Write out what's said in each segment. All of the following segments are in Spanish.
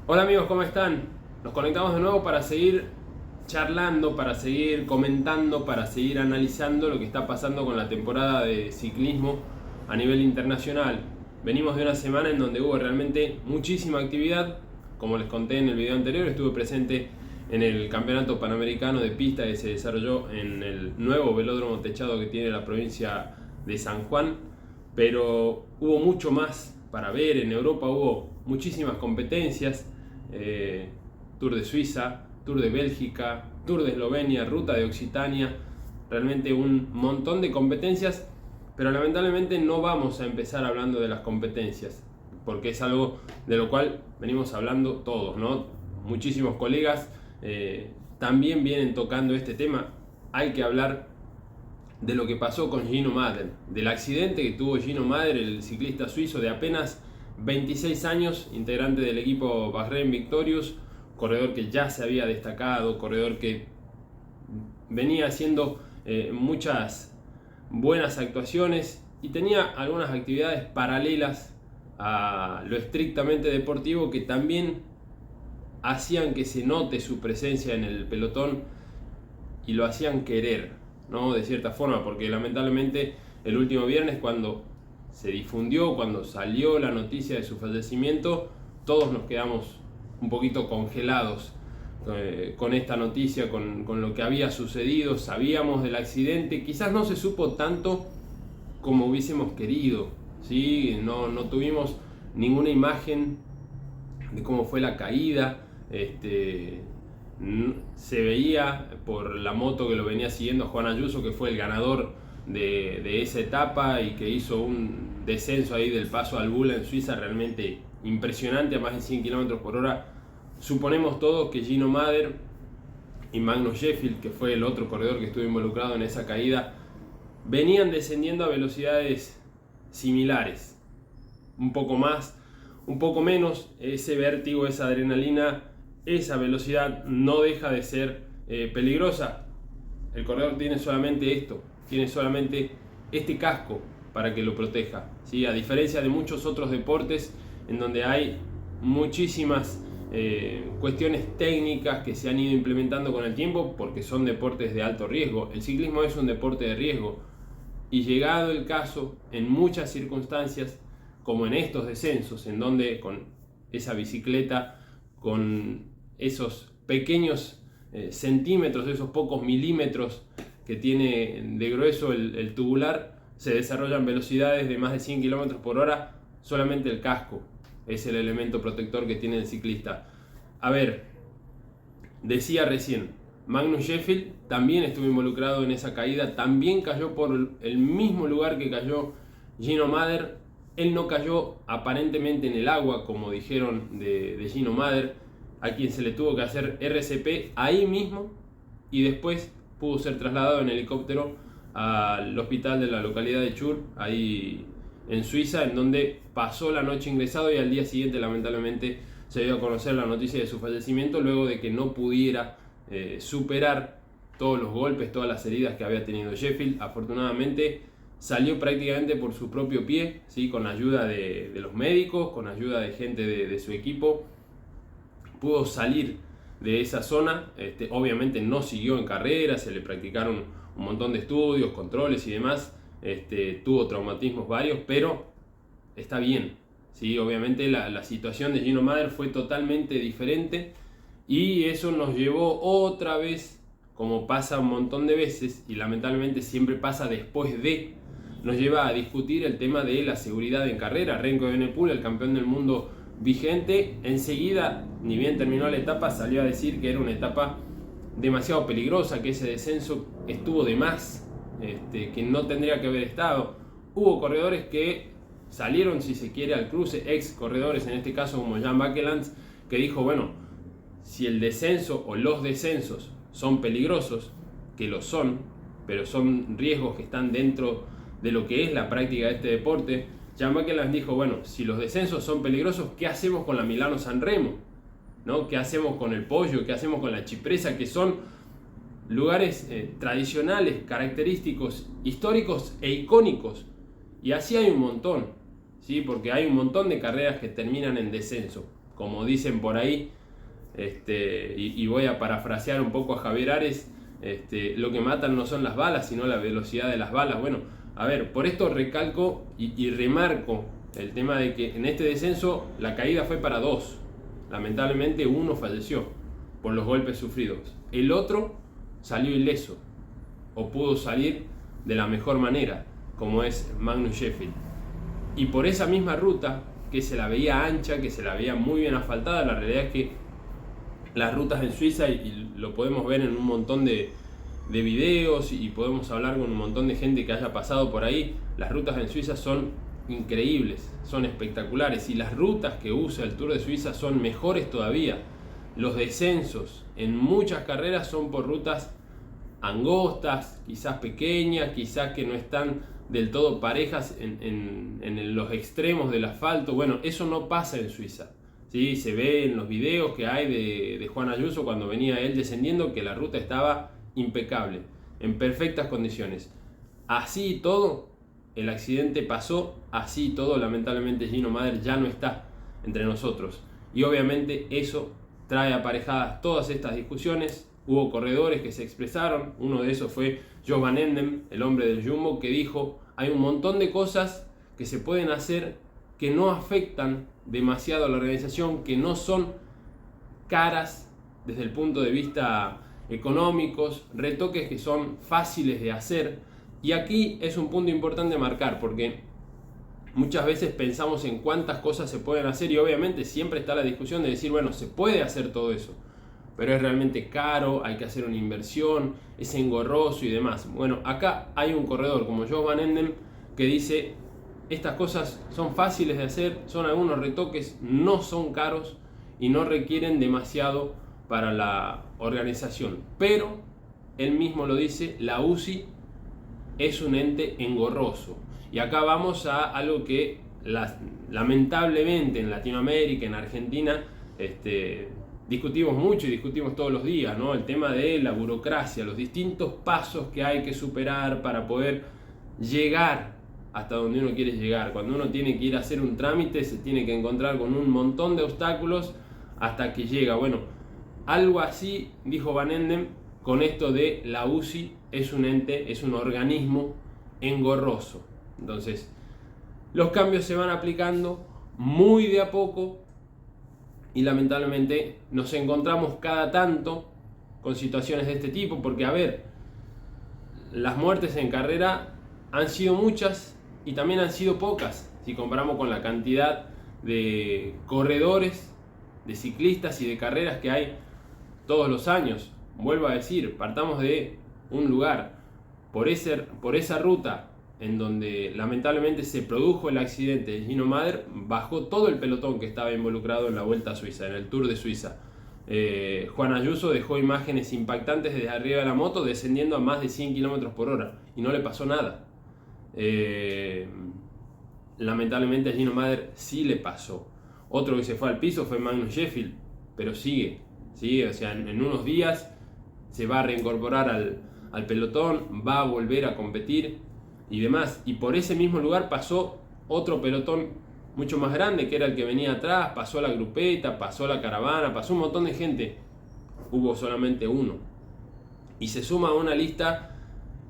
Hola amigos, ¿cómo están? Nos conectamos de nuevo para seguir charlando, para seguir comentando, para seguir analizando lo que está pasando con la temporada de ciclismo a nivel internacional. Venimos de una semana en donde hubo realmente muchísima actividad. Como les conté en el video anterior, estuve presente en el Campeonato Panamericano de Pista que se desarrolló en el nuevo velódromo techado que tiene la provincia de San Juan, pero hubo mucho más para ver. En Europa hubo muchísimas competencias. Tour de Suiza, Tour de Bélgica, Tour de Eslovenia, Ruta de Occitania, realmente un montón de competencias, pero lamentablemente no vamos a empezar hablando de las competencias, porque es algo de lo cual venimos hablando todos, ¿no? Muchísimos colegas también vienen tocando este tema. Hay que hablar de lo que pasó con Gino Madden, del accidente que tuvo Gino Madden, el ciclista suizo de apenas 26 años, integrante del equipo Bahrein Victorious, corredor que ya se había destacado, corredor que venía haciendo muchas buenas actuaciones y tenía algunas actividades paralelas a lo estrictamente deportivo que también hacían que se note su presencia en el pelotón y lo hacían querer, ¿no? De cierta forma, porque lamentablemente el último viernes, cuando se difundió, cuando salió la noticia de su fallecimiento, todos nos quedamos un poquito congelados con esta noticia, con lo que había sucedido. Sabíamos del accidente, quizás no se supo tanto como hubiésemos querido, ¿sí? No tuvimos ninguna imagen de cómo fue la caída. Se veía por la moto que lo venía siguiendo Juan Ayuso, que fue el ganador de esa etapa y que hizo un descenso ahí del Paso al Bula en Suiza realmente impresionante, a más de 100 km por hora. Suponemos todos que Gino Madden y Magnus Sheffield, que fue el otro corredor que estuvo involucrado en esa caída, venían descendiendo a velocidades similares, un poco más, un poco menos. Ese vértigo, esa adrenalina, esa velocidad no deja de ser peligrosa. El corredor tiene solamente esto, tiene solamente este casco para que lo proteja, ¿sí? A diferencia de muchos otros deportes en donde hay muchísimas cuestiones técnicas que se han ido implementando con el tiempo, porque son deportes de alto riesgo. El ciclismo es un deporte de riesgo y, llegado el caso, en muchas circunstancias, como en estos descensos, en donde con esa bicicleta, con esos pequeños centímetros, esos pocos milímetros que tiene de grueso el tubular, se desarrollan velocidades de más de 100 km por hora, solamente el casco es el elemento protector que tiene el ciclista. A ver, decía recién, Magnus Sheffield también estuvo involucrado en esa caída, también cayó por el mismo lugar que cayó Gino Madden. Él no cayó aparentemente en el agua, como dijeron de Gino Madden, a quien se le tuvo que hacer RCP ahí mismo y después pudo ser trasladado en helicóptero al hospital de la localidad de Chur, ahí en Suiza, en donde pasó la noche ingresado y al día siguiente lamentablemente se dio a conocer la noticia de su fallecimiento, luego de que no pudiera superar todos los golpes, todas las heridas que había tenido Sheffield. Afortunadamente salió prácticamente por su propio pie, ¿sí? Con ayuda de los médicos, con ayuda de gente de su equipo, pudo salir de esa zona. Obviamente no siguió en carrera, se le practicaron un montón de estudios, controles y demás. Tuvo traumatismos varios, pero está bien, ¿sí? Obviamente la situación de Gino Madden fue totalmente diferente y eso nos llevó otra vez, como pasa un montón de veces y lamentablemente siempre pasa después de, nos lleva a discutir el tema de la seguridad en carrera. Remco Evenepoel, el campeón del mundo vigente, enseguida, ni bien terminó la etapa, salió a decir que era una etapa demasiado peligrosa, que ese descenso estuvo de más, que no tendría que haber estado. Hubo corredores que salieron, si se quiere, al cruce, ex corredores, en este caso como Jan Bakelands, que dijo, bueno, si el descenso o los descensos son peligrosos, que lo son, pero son riesgos que están dentro de lo que es la práctica de este deporte. Jan Bakelands dijo, bueno, si los descensos son peligrosos, ¿qué hacemos con la Milano-San Remo? ¿No? ¿Qué hacemos con el Poggio? ¿Qué hacemos con la Cipresa? Que son lugares tradicionales, característicos, históricos e icónicos. Y así hay un montón, ¿sí? Porque hay un montón de carreras que terminan en descenso, como dicen por ahí, y voy a parafrasear un poco a Javier Ares, lo que matan no son las balas, sino la velocidad de las balas. Bueno, a ver, por esto recalco y remarco el tema de que en este descenso la caída fue para 2. Lamentablemente uno falleció por los golpes sufridos. El otro salió ileso, o pudo salir de la mejor manera, como es Magnus Sheffield. Y por esa misma ruta, que se la veía ancha, que se la veía muy bien asfaltada, la realidad es que las rutas en Suiza, y lo podemos ver en un montón de videos, y podemos hablar con un montón de gente que haya pasado por ahí, las rutas en Suiza son increíbles, son espectaculares, y las rutas que usa el Tour de Suiza son mejores todavía. Los descensos en muchas carreras son por rutas angostas, quizás pequeñas, quizás que no están del todo parejas en los extremos del asfalto. Bueno, eso no pasa en Suiza, ¿sí? Se ve en los videos que hay de Juan Ayuso cuando venía él descendiendo, que la ruta estaba impecable, en perfectas condiciones. Así y todo, el accidente pasó, así y todo, lamentablemente Gino Mäder ya no está entre nosotros, y obviamente eso trae aparejadas todas estas discusiones. Hubo corredores que se expresaron, uno de esos fue Jos Van Emden, el hombre del Jumbo, que dijo: hay un montón de cosas que se pueden hacer que no afectan demasiado a la organización, que no son caras desde el punto de vista económicos, retoques que son fáciles de hacer. Y aquí es un punto importante a marcar, porque muchas veces pensamos en cuántas cosas se pueden hacer, y obviamente siempre está la discusión de decir, bueno, se puede hacer todo eso, pero es realmente caro, hay que hacer una inversión, es engorroso y demás. Bueno, acá hay un corredor como Jos Van Emden que dice: estas cosas son fáciles de hacer, son algunos retoques, no son caros y no requieren demasiado para la organización. Pero él mismo lo dice, la UCI es un ente engorroso. Y acá vamos a algo que lamentablemente en Latinoamérica, en Argentina, discutimos mucho y discutimos todos los días, ¿no? El tema de la burocracia, los distintos pasos que hay que superar para poder llegar hasta donde uno quiere llegar. Cuando uno tiene que ir a hacer un trámite, se tiene que encontrar con un montón de obstáculos hasta que llega. Bueno, algo así dijo Van Emden con esto de la UCI es un ente, es un organismo engorroso. Entonces, los cambios se van aplicando muy de a poco, y lamentablemente nos encontramos cada tanto con situaciones de este tipo, porque a ver, las muertes en carrera han sido muchas y también han sido pocas si comparamos con la cantidad de corredores, de ciclistas y de carreras que hay todos los años. Vuelvo a decir, partamos de un lugar, por esa ruta en donde lamentablemente se produjo el accidente de Gino Mäder, bajó todo el pelotón que estaba involucrado en la Vuelta a Suiza, en el Tour de Suiza. Juan Ayuso dejó imágenes impactantes desde arriba de la moto, descendiendo a más de 100 km por hora, y no le pasó nada. Lamentablemente a Gino Mäder sí le pasó. Otro que se fue al piso fue Magnus Sheffield, pero sigue, o sea, en unos días se va a reincorporar al pelotón, va a volver a competir y demás. Y por ese mismo lugar pasó otro pelotón mucho más grande, que era el que venía atrás, pasó la grupeta, pasó la caravana, pasó un montón de gente. Hubo solamente uno. Y se suma a una lista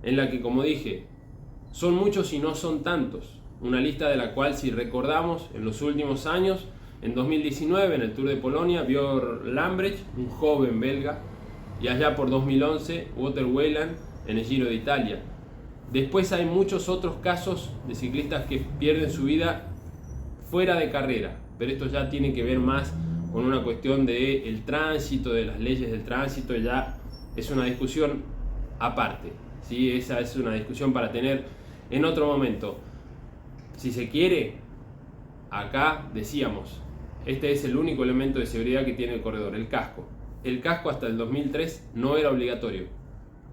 en la que, como dije, son muchos y no son tantos. Una lista de la cual, si recordamos, en los últimos años, en 2019, en el Tour de Polonia, Björn Lambrecht, un joven belga, y allá por 2011, Wouter Weiland en el Giro de Italia. Después hay muchos otros casos de ciclistas que pierden su vida fuera de carrera, pero esto ya tiene que ver más con una cuestión del tránsito, de las leyes del tránsito, ya es una discusión aparte, ¿sí? Esa es una discusión para tener en otro momento. Si se quiere, acá decíamos, este es el único elemento de seguridad que tiene el corredor, el casco. El casco hasta el 2003 no era obligatorio.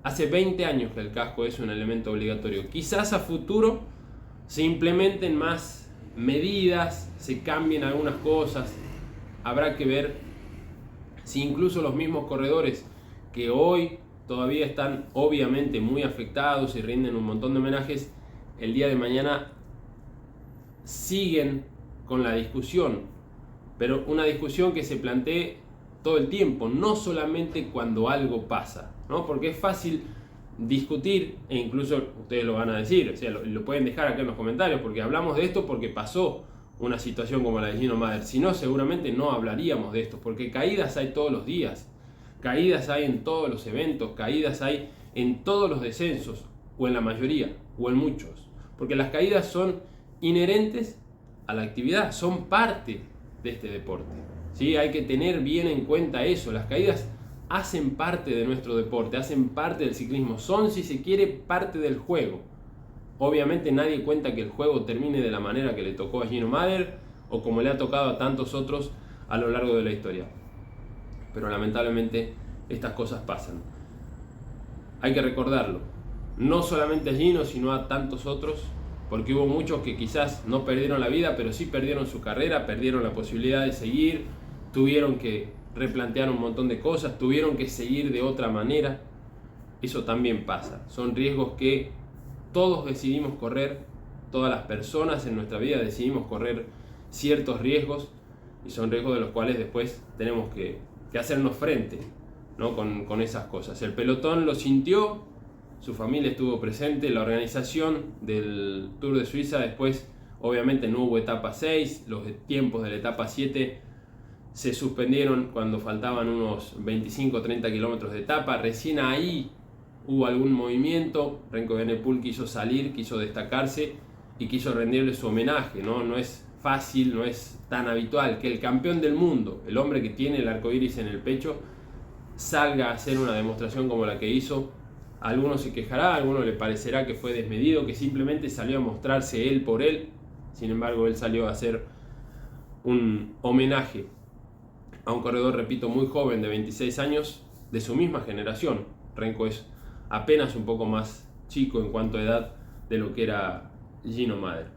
Hace 20 años que el casco es un elemento obligatorio. Quizás a futuro se implementen más medidas, se cambien algunas cosas. Habrá que ver si incluso los mismos corredores que hoy todavía están obviamente muy afectados y rinden un montón de homenajes, el día de mañana siguen con la discusión pero una discusión que se plantee todo el tiempo, no solamente cuando algo pasa, ¿no? Porque es fácil discutir, e incluso ustedes lo van a decir, o sea, lo pueden dejar acá en los comentarios, porque hablamos de esto porque pasó una situación como la de Gino Mader. Si no, seguramente no hablaríamos de esto, porque caídas hay todos los días, caídas hay en todos los eventos, caídas hay en todos los descensos, o en la mayoría, o en muchos, porque las caídas son inherentes a la actividad, son parte de este deporte, ¿sí? Hay que tener bien en cuenta eso. Las caídas hacen parte de nuestro deporte, hacen parte del ciclismo, son, si se quiere, parte del juego. Obviamente nadie cuenta que el juego termine de la manera que le tocó a Gino Mader o como le ha tocado a tantos otros a lo largo de la historia, pero lamentablemente estas cosas pasan. Hay que recordarlo, no solamente a Gino, sino a tantos otros, porque hubo muchos que quizás no perdieron la vida, pero sí perdieron su carrera, perdieron la posibilidad de seguir, tuvieron que replantear un montón de cosas, tuvieron que seguir de otra manera. Eso también pasa, son riesgos que todos decidimos correr, todas las personas en nuestra vida decidimos correr ciertos riesgos, y son riesgos de los cuales después tenemos que hacernos frente, ¿no? con esas cosas. El pelotón lo sintió, su familia estuvo presente, la organización del Tour de Suiza, después obviamente no hubo etapa 6, los tiempos de la etapa 7 se suspendieron cuando faltaban unos 25 o 30 kilómetros de etapa, recién ahí hubo algún movimiento. Remco Evenepoel quiso salir, quiso destacarse y quiso rendirle su homenaje, ¿no? No es fácil, no es tan habitual que el campeón del mundo, el hombre que tiene el arco iris en el pecho, salga a hacer una demostración como la que hizo. A algunos se quejará, a algunos le parecerá que fue desmedido, que simplemente salió a mostrarse él por él. Sin embargo, él salió a hacer un homenaje a un corredor, repito, muy joven, de 26 años, de su misma generación. Remco es apenas un poco más chico en cuanto a edad de lo que era Gino Mader.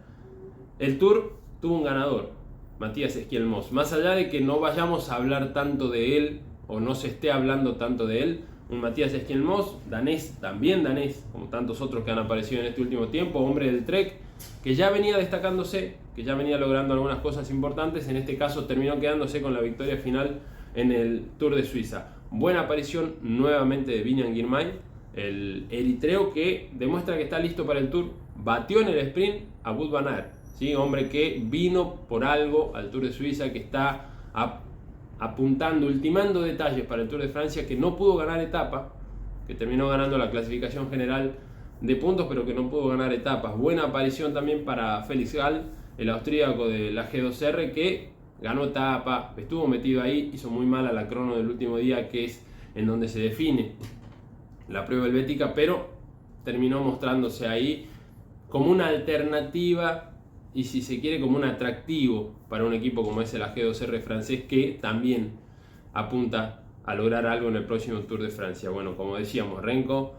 El Tour tuvo un ganador, Matías Esquielmos. Más allá de que no vayamos a hablar tanto de él, o no se esté hablando tanto de él, un Matías Esquielmos, danés, también danés, como tantos otros que han aparecido en este último tiempo, hombre del Trek, que ya venía destacándose, que ya venía logrando algunas cosas importantes. En este caso terminó quedándose con la victoria final en el Tour de Suiza. Buena aparición nuevamente de Biniam Girmay, el eritreo, que demuestra que está listo para el Tour. Batió en el sprint a Wout van Aert, ¿sí? Hombre que vino por algo al Tour de Suiza, que está apuntando, ultimando detalles para el Tour de Francia, que no pudo ganar etapa, que terminó ganando la clasificación general de puntos, pero que no pudo ganar etapas. Buena aparición también para Felix Gall, el austríaco de la G2R, que ganó etapa, estuvo metido ahí, hizo muy mala la crono del último día, que es en donde se define la prueba helvética, pero terminó mostrándose ahí como una alternativa, y si se quiere como un atractivo para un equipo como es el G2R francés, que también apunta a lograr algo en el próximo Tour de Francia. Bueno, como decíamos, Remco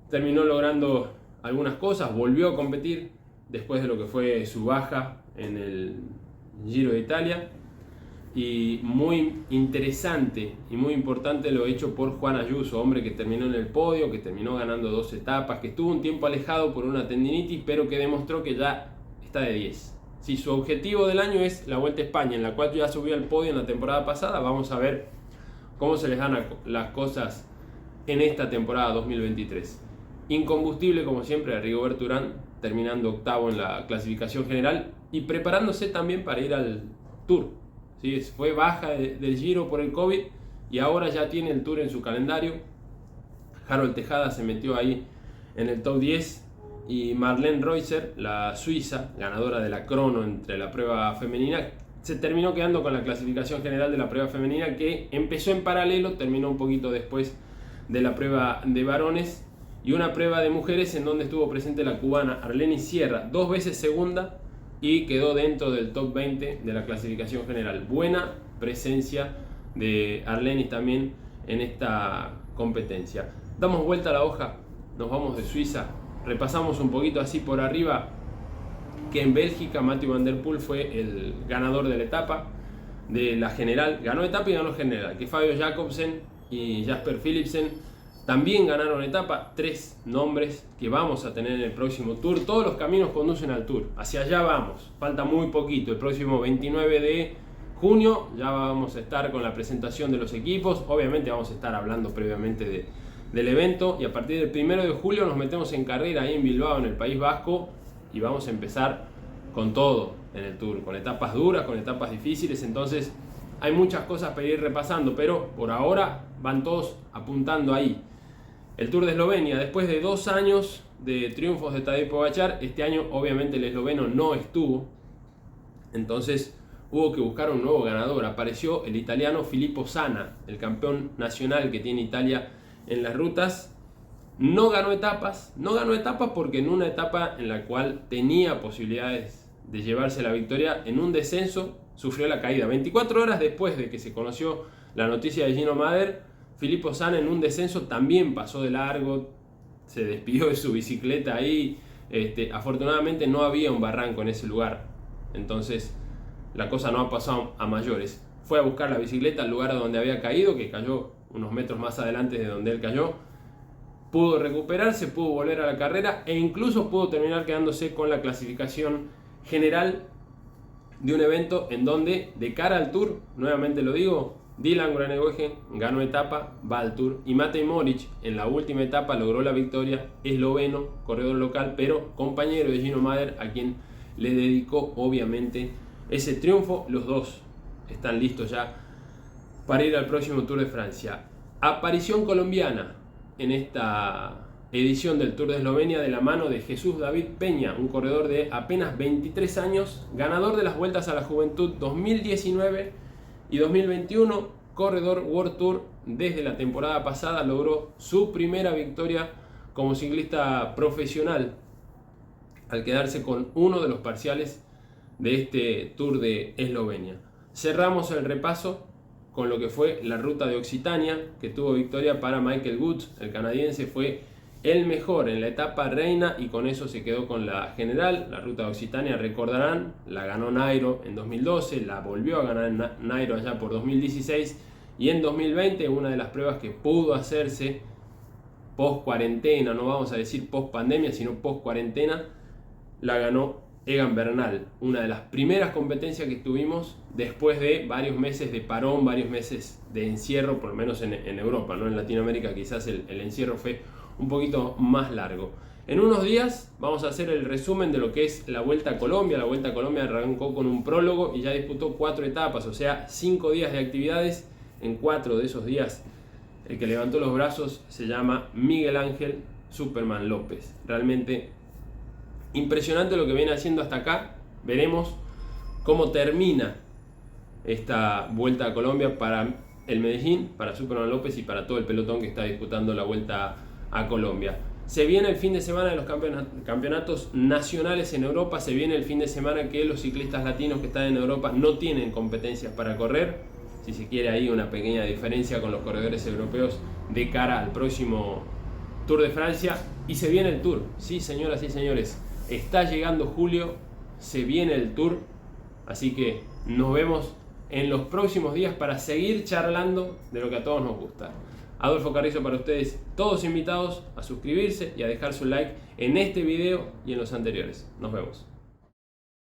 terminó logrando algunas cosas, volvió a competir después de lo que fue su baja en el Giro de Italia, y muy interesante y muy importante lo hecho por Juan Ayuso, hombre que terminó en el podio, que terminó ganando 2 etapas, que estuvo un tiempo alejado por una tendinitis, pero que demostró que ya está de 10. Si su objetivo del año es la Vuelta a España, en la cual ya subió al podio en la temporada pasada, vamos a ver cómo se les dan las cosas en esta temporada 2023. Incombustible como siempre a Rigoberto Urán, terminando octavo en la clasificación general y preparándose también para ir al Tour. ¿Sí? Fue baja del Giro por el COVID y ahora ya tiene el Tour en su calendario. Harold Tejada se metió ahí en el top 10, y Marlene Reusser, la suiza, ganadora de la crono entre la prueba femenina, se terminó quedando con la clasificación general de la prueba femenina, que empezó en paralelo, terminó un poquito después de la prueba de varones, y una prueba de mujeres en donde estuvo presente la cubana Arlenis Sierra, 2 veces segunda, y quedó dentro del top 20 de la clasificación general. Buena presencia de Arlenis también en esta competencia. Damos vuelta a la hoja, nos vamos de Suiza, repasamos un poquito así por arriba que en Bélgica Mathieu van der Poel fue el ganador de la etapa, de la general, ganó etapa y ganó general, que Fabio Jacobsen y Jasper Philipsen también ganaron etapa. 3 nombres que vamos a tener en el próximo Tour. Todos los caminos conducen al Tour, hacia allá vamos, falta muy poquito, el próximo 29 de junio ya vamos a estar con la presentación de los equipos. Obviamente vamos a estar hablando previamente del evento, y a partir del 1 de julio nos metemos en carrera ahí en Bilbao, en el País Vasco, y vamos a empezar con todo en el Tour, con etapas duras, con etapas difíciles. Entonces hay muchas cosas para ir repasando, pero por ahora van todos apuntando ahí. El Tour de Eslovenia, después de 2 años de triunfos de Tadej Pogačar, este año obviamente el esloveno no estuvo, entonces hubo que buscar un nuevo ganador. Apareció el italiano Filippo Sana, el campeón nacional que tiene Italia en las rutas. No ganó etapas porque en una etapa en la cual tenía posibilidades de llevarse la victoria, en un descenso sufrió la caída. 24 horas después de que se conoció la noticia de Gino Mader, Filippo Sana en un descenso también pasó de largo, se despidió de su bicicleta ahí. Afortunadamente no había un barranco en ese lugar, entonces la cosa no ha pasado a mayores. Fue a buscar la bicicleta al lugar donde había caído, que cayó unos metros más adelante de donde él cayó. Pudo recuperarse, pudo volver a la carrera e incluso pudo terminar quedándose con la clasificación general de un evento en donde, de cara al Tour, nuevamente lo digo, Dylan Groenewegen ganó etapa, va al Tour, y Matej Moric en la última etapa logró la victoria, esloveno, corredor local, pero compañero de Gino Mader, a quien le dedicó obviamente ese triunfo. Los dos están listos ya para ir al próximo Tour de Francia. Aparición colombiana en esta edición del Tour de Eslovenia de la mano de Jesús David Peña, un corredor de apenas 23 años, ganador de las Vueltas a la Juventud 2019 y 2021, corredor World Tour desde la temporada pasada, logró su primera victoria como ciclista profesional al quedarse con uno de los parciales de este Tour de Eslovenia. Cerramos el repaso con lo que fue la ruta de Occitania, que tuvo victoria para Michael Woods. El canadiense fue el mejor en la etapa reina y con eso se quedó con la general. La ruta de Occitania, recordarán, la ganó Nairo en 2012, la volvió a ganar Nairo allá por 2016, y en 2020, una de las pruebas que pudo hacerse post cuarentena, no vamos a decir post pandemia, sino post cuarentena, la ganó Egan Bernal, una de las primeras competencias que tuvimos después de varios meses de parón, varios meses de encierro, por lo menos en Europa, ¿no? En Latinoamérica quizás el encierro fue un poquito más largo. En unos días vamos a hacer el resumen de lo que es la Vuelta a Colombia. La Vuelta a Colombia arrancó con un prólogo y ya disputó 4 etapas, o sea, 5 días de actividades. En 4 de esos días, el que levantó los brazos se llama Miguel Ángel Superman López. Realmente impresionante lo que viene haciendo hasta acá. Veremos cómo termina esta Vuelta a Colombia para el Medellín, para Superman López y para todo el pelotón que está disputando la Vuelta a Colombia. Se viene el fin de semana de los campeonatos nacionales en Europa. Se viene el fin de semana que los ciclistas latinos que están en Europa no tienen competencias para correr. Si se quiere, ahí una pequeña diferencia con los corredores europeos de cara al próximo Tour de Francia. Y se viene el Tour. Sí, señoras y señores, está llegando julio, se viene el Tour. Así que nos vemos en los próximos días para seguir charlando de lo que a todos nos gusta. Adolfo Carrizo para ustedes, todos invitados a suscribirse y a dejar su like en este video y en los anteriores. Nos vemos.